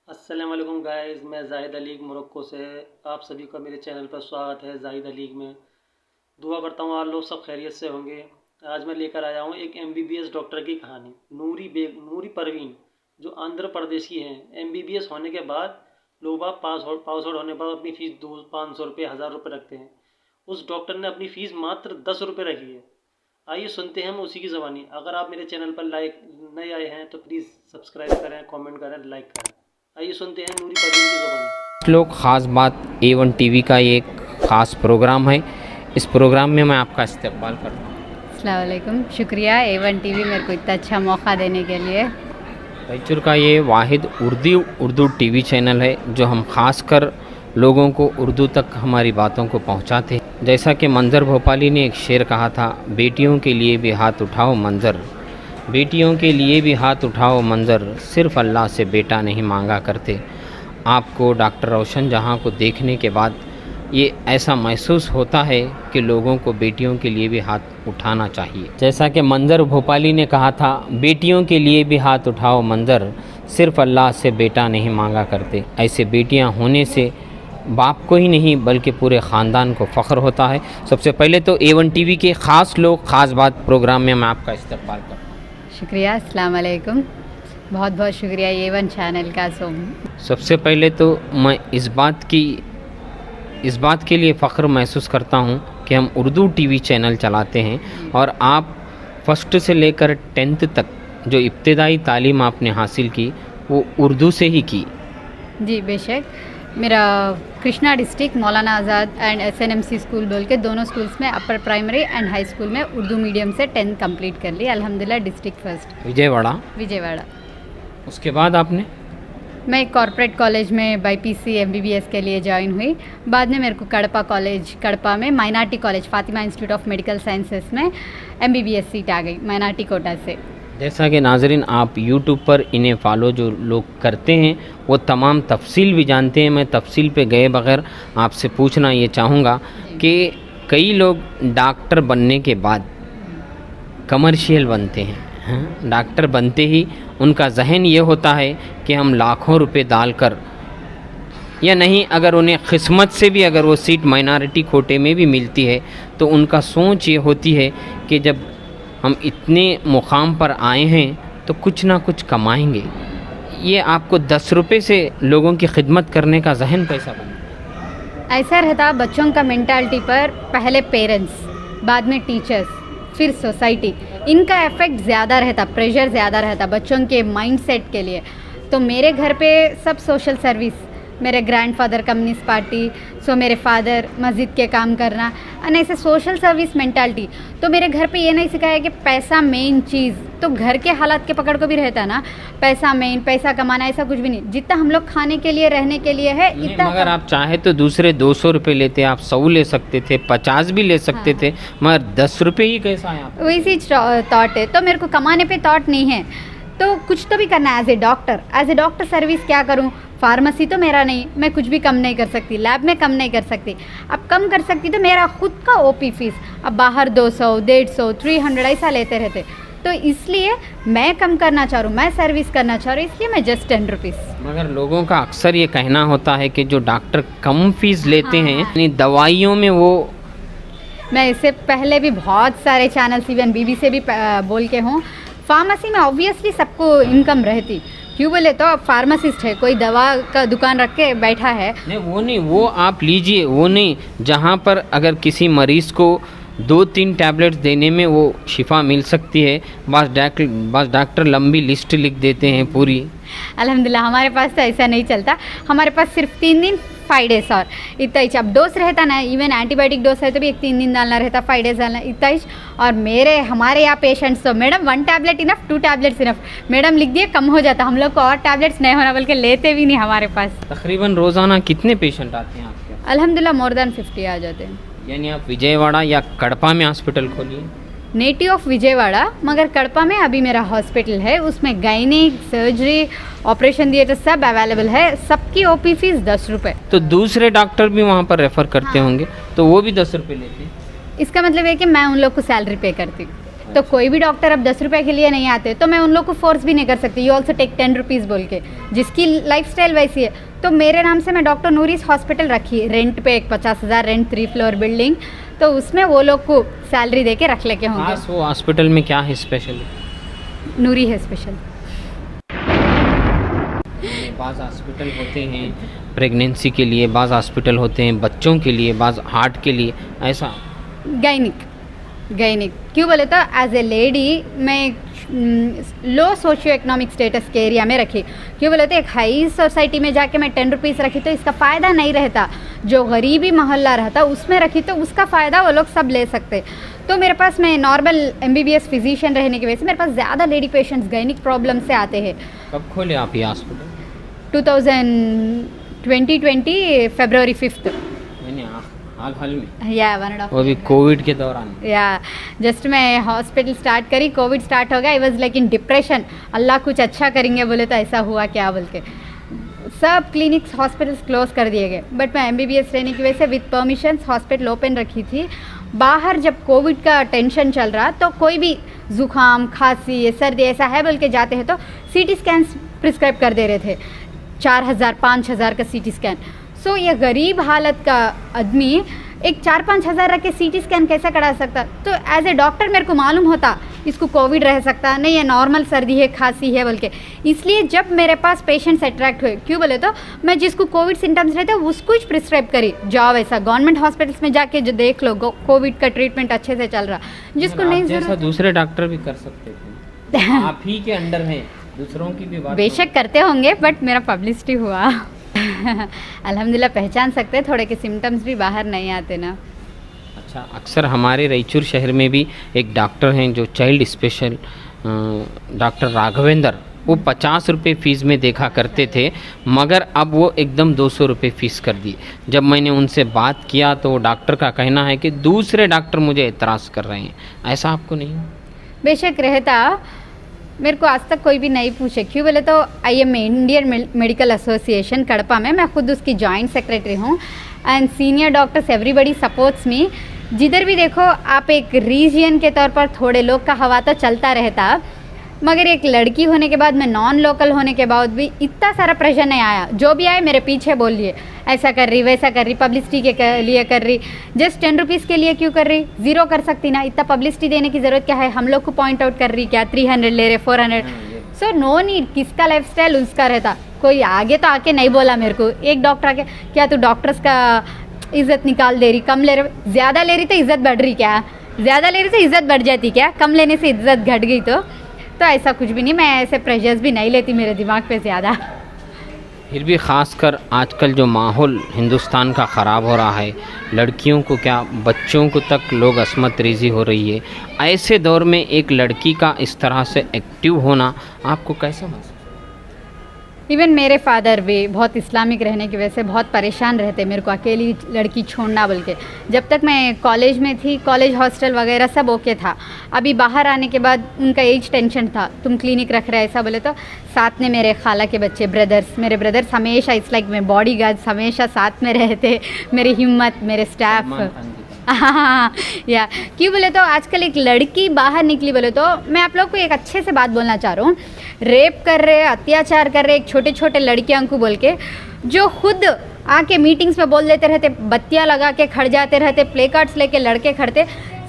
अस्सलाम वालेकुम गाइस, मैं जाहिद अली मोरक्को से। आप सभी का मेरे चैनल पर स्वागत है। जाहिद अली में दुआ करता हूँ आप लोग सब खैरियत से होंगे। आज मैं लेकर आया हूँ एक MBBS डॉक्टर की कहानी। नूरी परवीन जो आंध्र प्रदेश की हैं। MBBS होने के बाद लोग आप पास आउट होने पर अपनी फ़ीस 500 रुपये 1000 रुपये रखते हैं। उस डॉक्टर ने अपनी फ़ीस मात्र 10 रुपये रखी है। आइए सुनते हैं हम उसी की ज़बानी। अगर आप मेरे चैनल पर नए आए हैं तो प्लीज़ सब्सक्राइब करें, कमेंट करें, लाइक करें। आइए सुनते हैं नूरी परवीन की ज़बानी। लोग ख़ास बात A1 TV का ये एक ख़ास प्रोग्राम है। इस प्रोग्राम में मैं आपका इस्तकबाल करता हूँ। अस्सलाम वालेकुम, शुक्रिया A1 TV मेरे को इतना अच्छा मौका देने के लिए। रायचूर का ये वाहिद उर्दू TV चैनल है जो हम ख़ास कर लोगों को उर्दू तक हमारी बातों को पहुँचाते हैं। जैसा कि मंज़र भोपाली ने एक शेर कहा था, बेटियों के लिए भी हाथ उठाओ मंज़र, बेटियों के लिए भी हाथ उठाओ मंज़र, सिर्फ़ अल्लाह से बेटा नहीं मांगा करते। आपको डॉक्टर रोशन जहाँ को देखने के बाद ये ऐसा महसूस होता है कि लोगों को बेटियों के लिए भी हाथ उठाना चाहिए। जैसा कि मंज़र भोपाली ने कहा था, बेटियों के लिए भी हाथ उठाओ मंज़र, सिर्फ़ अल्लाह से बेटा नहीं मांगा करते। ऐसे बेटियाँ होने से बाप को ही नहीं बल्कि पूरे ख़ानदान को फ़ख्र होता है। सबसे पहले तो A1 TV के ख़ास लोग ख़ास बात प्रोग्राम में मैं आपका इस्तकबाल करता हूँ। शुक्रिया, अस्सलाम वालेकुम, बहुत बहुत शुक्रिया A1 चैनल का। सबसे पहले तो मैं इस बात के लिए फ़ख्र महसूस करता हूँ कि हम उर्दू TV चैनल चलाते हैं और आप फर्स्ट से लेकर 10th तक जो इब्तिदाई तालीम आपने हासिल की वो उर्दू से ही की। जी बेशक, मेरा Krishna district Maulana Azad and SNMC school बोल के दोनों स्कूल्स में upper primary and high school में उर्दू मीडियम से 10th कंप्लीट कर ली अल्हम्दुलिल्लाह, डिस्ट्रिक्ट फर्स्ट विजयवाड़ा। उसके बाद आपने? मैं कॉर्पोरेट कॉलेज में BPC MBBS के लिए ज्वाइन हुई। बाद में मेरे को कड़पा में minority college Fatima institute of medical sciences में MBBS सीट आ गई माइनॉरिटी कोटा से। जैसा कि नाज़रीन आप YouTube पर इन्हें फॉलो जो लोग करते हैं वो तमाम तफसील भी जानते हैं। मैं तफसील पे गए बगैर आपसे पूछना ये चाहूँगा कि कई लोग डॉक्टर बनने के बाद कमर्शियल बनते हैं। डॉक्टर बनते ही उनका जहन ये होता है कि हम लाखों रुपए डालकर या नहीं, अगर उन्हें किस्मत से भी अगर वो सीट माइनॉरिटी कोटे में भी मिलती है तो उनका सोच ये होती है कि जब हम इतने मुकाम पर आए हैं तो कुछ ना कुछ कमाएंगे। ये आपको 10 रुपये से लोगों की खिदमत करने का जहन कैसा बना? ऐसा रहता बच्चों का मेंटालिटी पर, पहले पेरेंट्स, बाद में टीचर्स, फिर सोसाइटी, इनका इफ़ेक्ट ज़्यादा रहता, प्रेशर ज़्यादा रहता बच्चों के माइंडसेट के लिए। तो मेरे घर पे सब सोशल सर्विस, मेरे ग्रैंडफादर कम्युनिस्ट पार्टी, सो मेरे फादर मस्जिद के काम करना, और ऐसे सोशल सर्विस मेंटालिटी। तो मेरे घर पे ये नहीं सिखाया कि पैसा मेन चीज़, तो घर के हालात के पकड़ को भी रहता ना, पैसा मेन, पैसा कमाना, ऐसा कुछ भी नहीं। जितना हम लोग खाने के लिए रहने के लिए है इतना। अगर आप चाहे तो दूसरे 200 रुपये लेते, आप 100 ले सकते थे, 50 भी ले सकते थे, मगर 10 रुपये ही कैसा है? वैसी थॉट है। तो मेरे को कमाने पे थॉट नहीं है, तो कुछ तो भी करना है। एज ए डॉक्टर सर्विस क्या करूं? फार्मेसी तो मेरा नहीं, मैं कुछ भी कम नहीं कर सकती, लैब में कम नहीं कर सकती। अब कम कर सकती तो मेरा खुद का OP फीस, अब बाहर 200, 150, 300 ऐसा लेते रहते। तो इसलिए मैं कम करना चाह रहा हूँ, मैं सर्विस करना चाह रही हूँ, इसलिए मैं जस्ट 10 रुपीज़। मगर लोगों का अक्सर ये कहना होता है कि जो डॉक्टर कम फीस लेते हैं यानी दवाइयों में वो। मैं इससे पहले भी बहुत सारे चैनल्स इवन BBC भी बोल के हूँ, फार्मेसी में ऑब्वियसली सबको इनकम रहती। क्यों बोले तो अब फार्मासिस्ट है, कोई दवा का दुकान रख के बैठा है। नहीं, वो आप लीजिए, वो नहीं, जहाँ पर अगर किसी मरीज़ को 2-3 टैबलेट्स देने में वो शिफा मिल सकती है, बस डॉक्टर लंबी लिस्ट लिख देते हैं पूरी। अल्हम्दुलिल्लाह हमारे पास तो ऐसा नहीं चलता। हमारे पास सिर्फ 3 दिन 5 डेज और इतना ही। अब डोज रहता ना, इवन एंटीबायोटिक डोज है तो भी 3 दिन डालना रहता, 5 डेज डालना, इतना ही। और हमारे यहाँ पेशेंट्स तो madam 1 tablet enough, 2 tablets enough, madam लिख दिए कम हो जाता। हम लोग को और टैबलेट्स नहीं होना बल्कि लेते भी नहीं हमारे पास। तकरीबन रोज़ाना कितने पेशेंट आते हैं आपके? अल्हम्दुलिल्लाह मोर देन 50 आ जाते हैं। यानी आप विजयवाड़ा या कड़पा में हॉस्पिटल खोलिए? नेटिव ऑफ विजयवाड़ा, मगर कड़पा में अभी मेरा हॉस्पिटल है, उसमें गायनिक, सर्जरी, ऑपरेशन दिए तो सब अवेलेबल है। सबकी OP फीस 10 रुपये। तो दूसरे डॉक्टर भी वहाँ पर रेफ़र करते होंगे तो वो भी 10 रुपये लेते हैं? इसका मतलब है कि मैं उन लोग को सैलरी पे करती हूँ। तो कोई भी डॉक्टर अब 10 रुपये के लिए नहीं आते, तो मैं उन लोग को फोर्स भी नहीं कर सकती, यू ऑल्सो टेक 10 रुपीज़ बोल के, जिसकी लाइफस्टाइल वैसी है। तो मेरे नाम से मैं डॉक्टर नूरीस हॉस्पिटल रखी, रेंट पे एक 50,000 रेंट, 3 फ्लोर बिल्डिंग, तो उसमें वो लोग को सैलरी दे के रख लेके होंगे। खास वो हॉस्पिटल में क्या है स्पेशल? नूरी है स्पेशल। बाज़ हॉस्पिटल होते हैं प्रेगनेंसी के लिए, बाज़ हॉस्पिटल होते हैं बच्चों के लिए, बाज़ हार्ट के लिए, ऐसा? गायनिक क्यों बोले तो एज ए लेडी मैं लो सोशियो इकोनॉमिक स्टेटस के एरिया में रखी, क्यों बोले तो एक हाई सोसाइटी में जाके मैं 10 रुपीज़ रखी तो इसका फ़ायदा नहीं रहता, जो गरीबी मोहल्ला रहता उसमें रखी तो उसका फ़ायदा वो लोग सब ले सकते। तो मेरे पास मैं नॉर्मल MBBS फिजिशियन रहने की वजह से मेरे पास ज़्यादा लेडी पेशेंट्स गायनिक प्रॉब्लम से आते हैं। कब खोले आप ये हॉस्पिटल? 2020 फरवरी 5 हाल में, या 1.5 वो भी कोविड के दौरान? या जस्ट मैं हॉस्पिटल स्टार्ट करी, कोविड स्टार्ट हो गया, I was like in depression, Allah कुछ अच्छा करेंगे बोले तो ऐसा हुआ क्या बोल के सब क्लिनिक्स हॉस्पिटल्स क्लोज कर दिए गए। बट मैं MBBS रहने की वजह से विद परमिशन हॉस्पिटल ओपन रखी थी। बाहर जब कोविड का टेंशन चल रहा तो कोई भी जुकाम खांसी सर्दी ऐसा है बोल के जाते हैं तो CT स्कैन प्रिस्क्राइब कर दे रहे थे, 4,000 5,000 का CT स्कैन। सो ये गरीब हालत का आदमी एक 4-5 हज़ार रख के CT स्कैन कैसे करा सकता? तो एज ए डॉक्टर मेरे को मालूम होता इसको कोविड रह सकता नहीं, ये नॉर्मल सर्दी है खांसी है बोल के। इसलिए जब मेरे पास पेशेंट्स अट्रैक्ट हुए, क्यों बोले तो मैं जिसको कोविड सिम्टम्स रहते हैं उसको ही प्रिस्क्राइब करी, जाओ ऐसा गवर्नमेंट हॉस्पिटल्स में जाके जो देख लो कोविड का ट्रीटमेंट अच्छे से चल रहा, जिसको नहीं जरूरत दूसरे डॉक्टर भी कर सकते थे, आप ही के अंडर में दूसरों की भी बात बेशक करते होंगे, बट मेरा पब्लिसिटी हुआ अल्हम्दुलिल्लाह पहचान सकते, थोड़े के सिम्टम्स भी बाहर नहीं आते ना। अच्छा, अक्सर हमारे रायचूर शहर में भी एक डॉक्टर हैं जो चाइल्ड स्पेशल डॉक्टर राघवेंद्र, वो 50 रुपये फ़ीस में देखा करते थे, मगर अब वो एकदम 200 रुपये फ़ीस कर दी। जब मैंने उनसे बात किया तो डॉक्टर का कहना है कि दूसरे डॉक्टर मुझे एतराज़ कर रहे हैं, ऐसा आपको नहीं? बेशक रहता, मेरे को आज तक कोई भी नहीं पूछे, क्यों बोले तो IM Indian Medical Association Kadapa में मैं खुद उसकी जॉइंट सेक्रेटरी हूँ and senior doctors everybody supports me. जिधर भी देखो आप एक रीजन के तौर पर थोड़े लोग का हवा तो चलता रहता, मगर एक लड़की होने के बाद मैं नॉन लोकल होने के बाद भी इतना सारा प्रेशर नहीं आया। जो भी आए मेरे पीछे बोल लिए ऐसा कर रही वैसा कर रही, पब्लिसिटी के लिए कर रही, जस्ट 10 रुपीज़ के लिए क्यों कर रही, ज़ीरो कर सकती ना, इतना पब्लिसिटी देने की ज़रूरत क्या है, हम लोग को पॉइंट आउट कर रही क्या, 300 ले रहे 400, सो नो नीड, किसका लाइफस्टाइल उसका रहता। कोई आगे तो आके नहीं बोला मेरे को, एक डॉक्टर आके क्या तू डॉक्टर्स का इज़्ज़त निकाल दे रही, कम ले रही, ज़्यादा ले रही तो इज़्ज़त बढ़ रही क्या, ज़्यादा ले रही तो इज़्ज़त बढ़ जाती क्या, कम लेने से इज़्ज़त घट गई तो ऐसा कुछ भी नहीं, मैं ऐसे प्रेशर्स भी नहीं लेती मेरे दिमाग पे ज़्यादा। फिर भी ख़ासकर आजकल जो माहौल हिंदुस्तान का ख़राब हो रहा है, लड़कियों को क्या बच्चों को तक लोग असमत रेज़ी हो रही है, ऐसे दौर में एक लड़की का इस तरह से एक्टिव होना आपको कैसा महसूस? इवन मेरे फादर भी बहुत इस्लामिक रहने की वजह से बहुत परेशान रहते मेरे को अकेली लड़की छोड़ना बोल के। जब तक मैं कॉलेज में थी, कॉलेज हॉस्टल वगैरह सब ओके था, अभी बाहर आने के बाद उनका एज टेंशन था, तुम क्लिनिक रख रहे ऐसा बोले तो साथ में मेरे खाला के बच्चे ब्रदर्स, मेरे ब्रदर्स हमेशा इट्स लाइक मैं बॉडी गार्ड्स हमेशा साथ में रहते, मेरी हिम्मत, मेरे स्टाफ। हाँ या क्यों बोले तो आजकल एक लड़की बाहर निकली बोले तो मैं आप लोग को एक अच्छे से बात बोलना चाह रहा हूँ, रेप कर रहे, अत्याचार कर रहे एक छोटे छोटे लड़कियों को बोल के, जो खुद आके मीटिंग्स में बोल देते रहते, बत्तियाँ लगा के खड़ जाते रहते, प्ले कार्ड्स लेके लड़के खड़ते,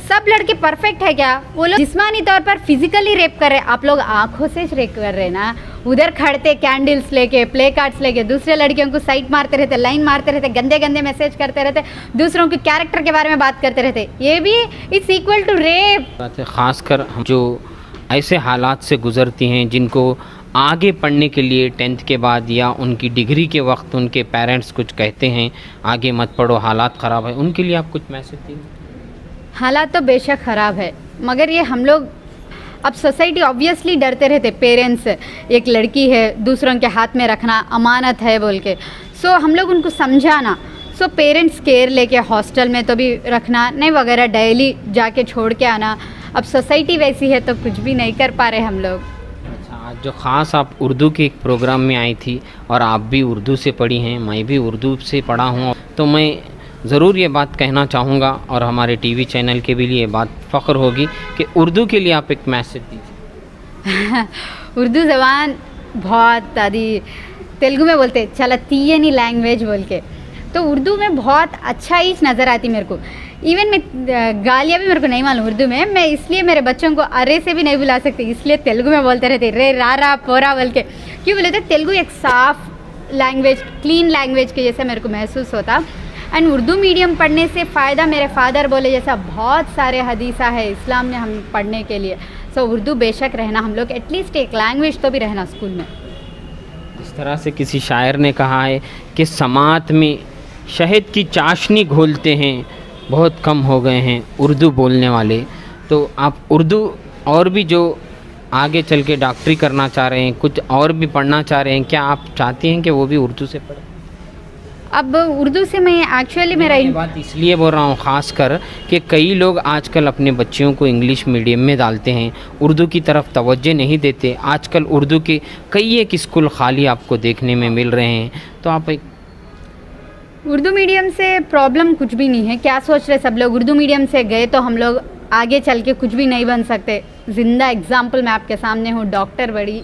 सब लड़के परफेक्ट है क्या? वो लोग जिस्मानी तौर पर फिजिकली रेप कर रहे, आप लोग आंखों से रेप कर रहे ना, उधर खड़ते कैंडल्स लेके प्ले कार्ड्स लेके दूसरे लड़कियों को साइड मारते रहते, लाइन मारते रहते, गंदे गंदे मैसेज करते रहते, दूसरों के कैरेक्टर के बारे में बात करते रहते, ये भी इट्स इक्वल टू रेप। खासकर जो ऐसे हालात से गुजरती हैं जिनको आगे पढ़ने के लिए 10th के बाद या उनकी डिग्री के वक्त उनके पेरेंट्स कुछ कहते हैं आगे मत पढ़ो हालात ख़राब है, उनके लिए आप कुछ मैसेज देंगे? हालात तो बेशक ख़राब है, मगर ये हम लोग अब सोसाइटी ऑब्वियसली डरते रहते, पेरेंट्स एक लड़की है दूसरों के हाथ में रखना अमानत है बोल के, सो हम लोग उनको समझाना, सो पेरेंट्स केयर लेके हॉस्टल में तो भी रखना नहीं वगैरह, डेली जाके छोड़ के आना। अब सोसाइटी वैसी है तो कुछ भी नहीं कर पा रहे हम लोग। अच्छा, आज जो ख़ास आप उर्दू के एक प्रोग्राम में आई थी और आप भी उर्दू से पढ़ी हैं, मैं भी उर्दू से पढ़ा हूँ, तो मैं ज़रूर ये बात कहना चाहूँगा और हमारे टीवी चैनल के भी लिए बात फ़ख्र होगी कि उर्दू के लिए आप एक मैसेज दीजिए। उर्दू ज़बान बहुत आदि तेलुगु में बोलते चला तीयनी लैंग्वेज बोल के, तो उर्दू में बहुत अच्छा ही नज़र आती मेरे को। इवन मैं गालियाँ भी मेरे को नहीं मालूम उर्दू में, मैं इसलिए मेरे बच्चों को अरे से भी नहीं बुला सकती, इसलिए तेलुगु में बोलते रहते रे रा पोरा बोल के। क्यों बोले तो तेलुगु एक साफ लैंग्वेज, क्लीन लैंग्वेज के जैसा मेरे को महसूस होता। एंड उर्दू मीडियम पढ़ने से फ़ायदा मेरे फादर बोले जैसा बहुत सारे हदीसा है इस्लाम में हम पढ़ने के लिए। सो उर्दू बेशक रहना, हम लोग एटलीस्ट एक लैंग्वेज तो भी रहना स्कूल में। इस तरह से किसी शायर ने कहा है कि समात में शहद की चाशनी घोलते हैं, बहुत कम हो गए हैं उर्दू बोलने वाले। तो आप उर्दू और भी जो आगे चल के डॉक्टरी करना चाह रहे हैं, कुछ और भी पढ़ना चाह रहे हैं, क्या आप चाहती हैं कि वो भी उर्दू से पढ़ें? अब उर्दू से मैं एक्चुअली मेरा ये बात इसलिए बोल रहा हूँ ख़ास कर कि कई लोग आजकल अपने बच्चियों को इंग्लिश मीडियम में डालते हैं, उर्दू की तरफ तवज्जो नहीं देते। आजकल उर्दू के कई एक स्कूल खाली आपको देखने में मिल रहे हैं, तो आप एक उर्दू मीडियम से प्रॉब्लम कुछ भी नहीं है। क्या सोच रहे सब लोग, उर्दू मीडियम से गए तो हम लोग आगे चल के कुछ भी नहीं बन सकते। ज़िंदा एग्जाम्पल मैं आपके सामने हूँ, डॉक्टर बड़ी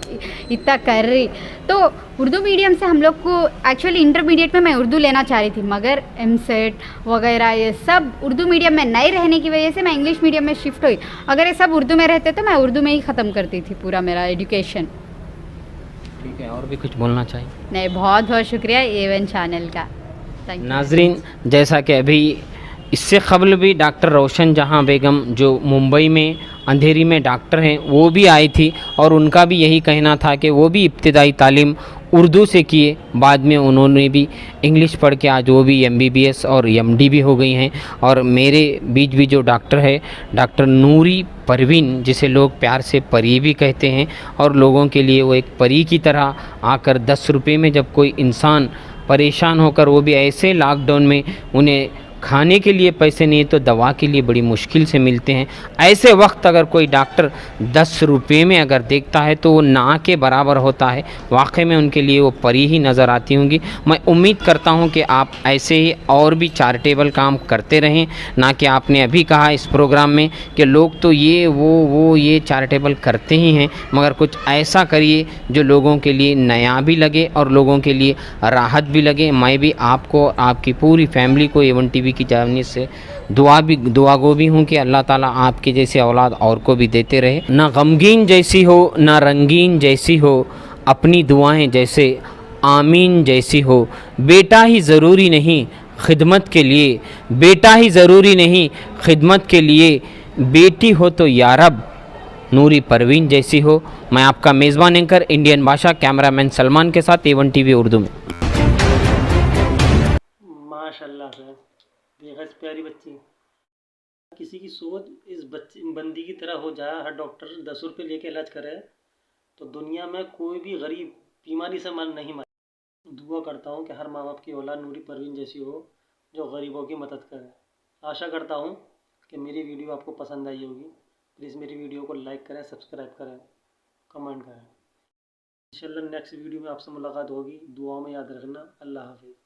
इतना कर रही। तो उर्दू मीडियम से हम लोग को एक्चुअली इंटरमीडिएट में मैं उर्दू लेना चाह रही थी, मगर एमसेट वगैरह ये सब उर्दू मीडियम में नहीं रहने की वजह से मैं इंग्लिश मीडियम में शिफ्ट हुई। अगर ये सब उर्दू में रहते तो मैं उर्दू में ही ख़त्म करती थी पूरा मेरा एजुकेशन। ठीक है, और भी कुछ बोलना चाहिए? नहीं, बहुत बहुत शुक्रिया A1 चैनल का। Thank you. नाजरीन, जैसा कि अभी इससे कबल भी डॉक्टर रोशन जहां बेगम जो मुंबई में अंधेरी में डॉक्टर हैं, वो भी आई थी और उनका भी यही कहना था कि वो भी इब्तिदाई तालीम उर्दू से किए, बाद में उन्होंने भी इंग्लिश पढ़ के आज वो भी MBBS और MD भी हो गई हैं। और मेरे बीच भी जो डॉक्टर है, डॉक्टर नूरी परवीन, जिसे लोग प्यार से परी भी कहते हैं, और लोगों के लिए वो एक परी की तरह आकर 10 रुपये में जब कोई इंसान परेशान होकर, वो भी ऐसे लॉकडाउन में उन्हें खाने के लिए पैसे नहीं तो दवा के लिए बड़ी मुश्किल से मिलते हैं, ऐसे वक्त अगर कोई डॉक्टर 10 रुपये में अगर देखता है तो वो ना के बराबर होता है। वाकई में उनके लिए वो परी ही नज़र आती होंगी। मैं उम्मीद करता हूं कि आप ऐसे ही और भी चैरिटेबल काम करते रहें, ना कि आपने अभी कहा इस प्रोग्राम में कि लोग तो ये वो ये चैरिटेबल करते ही हैं, मगर कुछ ऐसा करिए जो लोगों के लिए नया भी लगे और लोगों के लिए राहत भी लगे। मैं भी आपको, आपकी पूरी फैमिली को A1 TV की जानिब से दुआ भी हूँ कि अल्लाह ताला आपके जैसे औलाद और को भी देते रहे। ना गमगीन जैसी हो ना रंगीन जैसी हो, अपनी दुआएं जैसे आमीन जैसी हो। बेटा ही ज़रूरी नहीं खिदमत के लिए, बेटा ही ज़रूरी नहीं खिदमत के लिए, बेटी हो तो या रब नूरी परवीन जैसी हो। मैं आपका मेज़बान एंकर इंडियन भाषा कैमरामैन सलमान के साथ A1 TV उर्दू में। माशाल्लाह से देखा इस प्यारी बच्ची, किसी की सोच इस बच्ची बंदी की तरह हो जाए, हर डॉक्टर 10 रुपये लेके इलाज करे, तो दुनिया में कोई भी गरीब बीमारी से मन नहीं मरे। दुआ करता हूँ कि हर माँ बाप की औलाद नूरी परवीन जैसी हो जो गरीबों की मदद करे। आशा करता हूँ कि मेरी वीडियो आपको पसंद आई होगी। प्लीज़ मेरी वीडियो को लाइक करें, सब्सक्राइब करें, कमेंट करें। इंशाल्लाह नेक्स्ट वीडियो में आपसे मुलाकात होगी। दुआओं में याद रखना। अल्लाह हाफिज़।